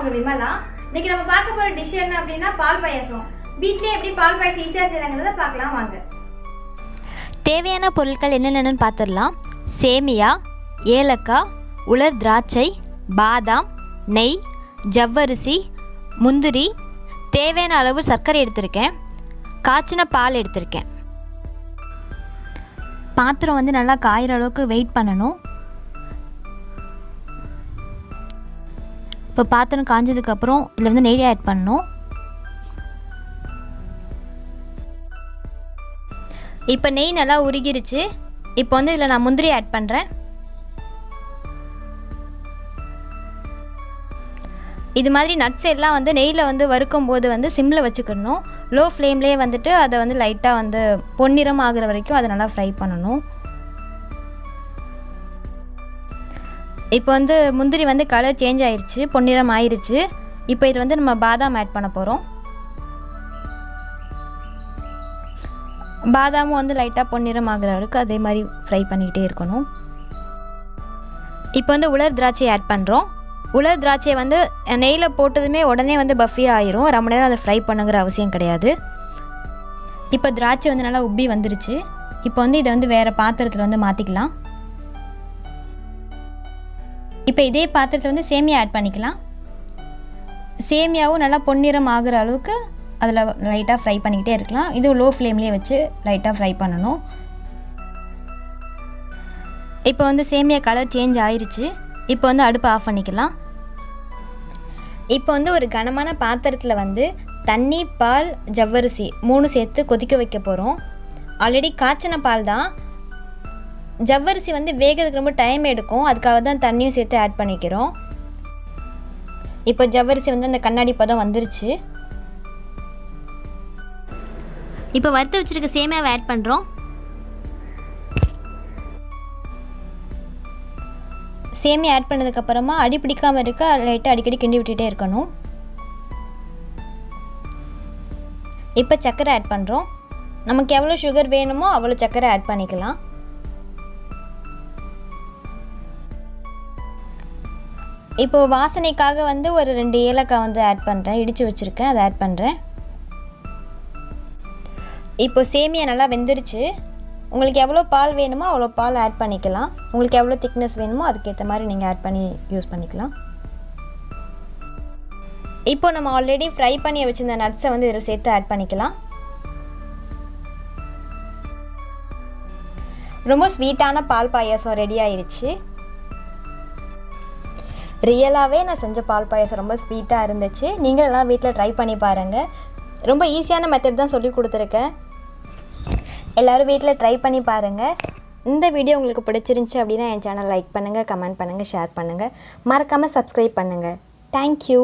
உங்க விமலா. இன்னைக்கு நம்ம பார்க்க போற டிஷ் என்ன அப்படின்னா பால் பாயாசம். வீட்லயே எப்படி பால் பாயாசம் ஈஸியா செய்யலாம்ங்கறத பார்க்கலாம் வாங்க. தேவையான பொருட்கள் என்னென்னன்னு பார்த்துடலாம். சேமியா, ஏலக்காய், உலர் திராட்சை, பாதாம், நெய், ஜவ்வரிசி, முந்திரி, தேவையான அளவு சர்க்கரை எடுத்திருக்கேன், காய்ச்சின பால் எடுத்திருக்கேன். பாத்திரம் வந்து நல்லா காயிற அளவுக்கு வெயிட் பண்ணணும். இப்போ பாத்திரம் காஞ்சதுக்கப்புறம் இதில் வந்து நெய் ஆட் பண்ணணும். இப்போ நெய் நல்லா உருகிருச்சு. இப்போ வந்து இதில் நான் முந்திரி ஆட் பண்ணுறேன். இது மாதிரி நட்ஸ் எல்லாம் வந்து நெய்யில் வந்து வறுக்கும் போது வந்து சிம்மில் வச்சுக்கணும். லோ ஃப்ளேம்லேயே வந்துட்டு அதை வந்து லைட்டாக வந்து பொன்னிறம் ஆகிற வரைக்கும் அதை நல்லா ஃப்ரை பண்ணணும். இப்போ வந்து முந்திரி வந்து கலர் சேஞ்ச் ஆயிடுச்சு, பொன்னிறம் ஆயிடுச்சு. இப்போ இது வந்து நம்ம பாதாம் ஆட் பண்ண போகிறோம். பாதாமும் வந்து லைட்டாக பொன்னிறம் ஆகிற வரைக்கும் அதே மாதிரி ஃப்ரை பண்ணிக்கிட்டே இருக்கணும். இப்போ வந்து உலர் திராட்சை ஆட் பண்ணுறோம். உலர் திராட்சையை வந்து நெய்யில் போட்டதுமே உடனே வந்து பஃபியாக ஆயிரும். ரொம்ப நேரம் அதை ஃப்ரை பண்ணுங்கிற அவசியம் கிடையாது. இப்போ திராட்சை வந்து நல்லா உப்பி வந்துருச்சு. இப்போ வந்து இதை வந்து வேறு பாத்திரத்தில் வந்து மாற்றிக்கலாம். இப்போ இதே பாத்திரத்தில் வந்து சேமியா ஆட் பண்ணிக்கலாம். சேமியாவும் நல்லா பொன்னிறம் ஆகிற அளவுக்கு அதில் லைட்டாக ஃப்ரை பண்ணிக்கிட்டே இருக்கலாம். இதுவும் லோ ஃப்ளேம்லேயே வச்சு லைட்டாக ஃப்ரை பண்ணணும். இப்போ வந்து சேமியா கலர் சேஞ்ச் ஆயிடுச்சு. இப்போ வந்து அடுப்பை ஆஃப் பண்ணிக்கலாம். இப்போ வந்து ஒரு கனமான பாத்திரத்தில் வந்து தண்ணி, பால், ஜவ்வரிசி 3 சேர்த்து கொதிக்க வைக்க போகிறோம். ஆல்ரெடி காய்ச்சின பால் தான். ஜவ்வரிசி வந்து வேகிறதுக்கு ரொம்ப டைம் எடுக்கும், அதுக்காக தான் தண்ணியும் சேர்த்து ஆட் பண்ணிக்கிறோம். இப்போ ஜவ்வரிசி வந்து அந்த கண்ணாடி பதம் வந்துருச்சு. இப்போ வறுத்து வச்சுருக்க சேமியாவை ஆட் பண்ணுறோம். சேமியா ஆட் பண்ணதுக்கப்புறமா அடி பிடிக்காமல் இருக்க லைட்டாக அடிக்கடி கிண்டி விட்டுகிட்டே இருக்கணும். இப்போ சர்க்கரை ஆட் பண்ணுறோம். நமக்கு எவ்வளோ சுகர் வேணுமோ அவ்வளோ சர்க்கரை ஆட் பண்ணிக்கலாம். இப்போது வாசனைக்காக வந்து ஒரு 2 ஏலக்காய் வந்து ஆட் பண்ணுறேன், இடித்து வச்சுருக்கேன், அதை ஆட் பண்ணுறேன். இப்போ சேமியா நல்லா வெந்துருச்சு. உங்களுக்கு எவ்வளோ பால் வேணுமோ அவ்வளோ பால் ஆட் பண்ணிக்கலாம். உங்களுக்கு எவ்வளோ திக்னஸ் வேணுமோ அதுக்கேற்ற மாதிரி நீங்கள் ஆட் பண்ணி யூஸ் பண்ணிக்கலாம். இப்போ நம்ம ஆல்ரெடி ஃப்ரை பண்ணி வச்சுருந்த நட்ஸை வந்து இதில் சேர்த்து ஆட் பண்ணிக்கலாம். ரொம்ப ஸ்வீட்டான பால் பாயாசம் ரெடி ஆயிடுச்சு. ரியலாகவே நான் செஞ்ச பால் பாயாசம் ரொம்ப ஸ்வீட்டாக இருந்துச்சு. நீங்கள் எல்லாம் வீட்டில் ட்ரை பண்ணி பாருங்கள். ரொம்ப ஈஸியான மெத்தட் தான் சொல்லி கொடுத்துருக்கேன். எல்லோரும் வீட்டில் ட்ரை பண்ணி பாருங்கள். இந்த வீடியோ உங்களுக்கு பிடிச்சிருந்துச்சி அப்படின்னா என் சேனல் லைக் பண்ணுங்கள், கமெண்ட் பண்ணுங்கள், ஷேர் பண்ணுங்கள். மறக்காமல் சப்ஸ்கிரைப் பண்ணுங்கள். தேங்க்யூ.